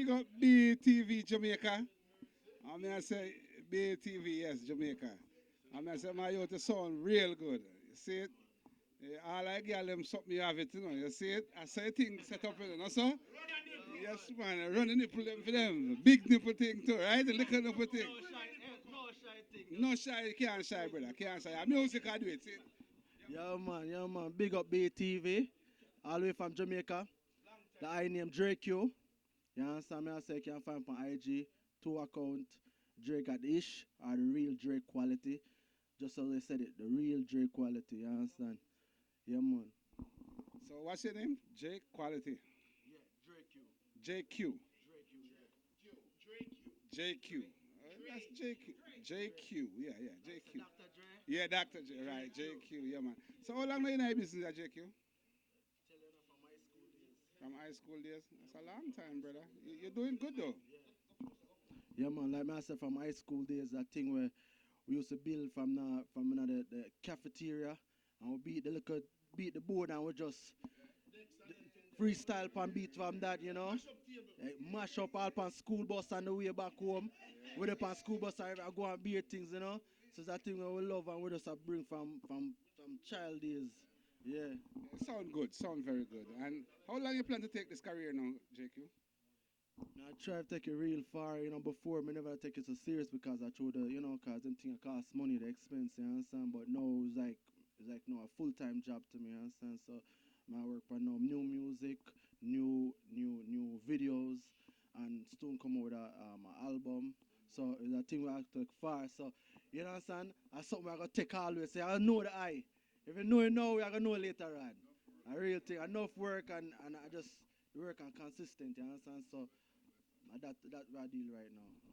big up BTV Jamaica. I mean, I say BTV, yes, Jamaica. I mean, I say my youth sound real good. You see it? All I get them something you have it, you know. You see it? I say things set up, you know, so? Yes, man, run the nipple them for them. Big nipple thing too, right? The little nipple thing. No shy thing. No shy, can't shy, brother. Can't shy. Music I do it, see? Yeah, man. Big up BTV. All the way from Jamaica. The I name Drake you. You understand me? I say you can find on IG, two account, Drake at Ish, or the real Drake quality. Just as they said it, the real Drake quality, you understand? Yeah, man. So what's your name? Jake Quality. Yeah, Drake you. JQ. Drake you, yeah. JQ. That's JQ. JQ. Yeah, JQ. Dr. Dre. Yeah, Dr. J. Right, JQ. Yeah, man. So how long are you in the business at JQ? Tell you now from high school days. From high school days? That's a long time, brother. You're doing good, though. Yeah, man. Like myself from high school days, that thing where we used to build from the cafeteria, and we beat the board, and we just freestyle pan beat from that, you know. Mash up all pan school bus on the way back home. With the pan school bus, I go and beat things, you know. So that thing we love and we just bring from child days. Yeah. Sound good. Sound very good. And how long you plan to take this career now, JQ? I try to take it real far, you know, before me never take it so serious because I told the, you know, cause them thing cost money, the expense, you understand? But now it's like now a full-time job to me, you understand? So I work for now new music, new videos, and soon come out with a album. So it's a thing we have to take far. So you know what I'm saying? That's something I gotta take always. Say I know the eye. If you know it now, I gonna know later on. A real thing. Enough work and I just work and consistent, you understand? So that what I deal right now.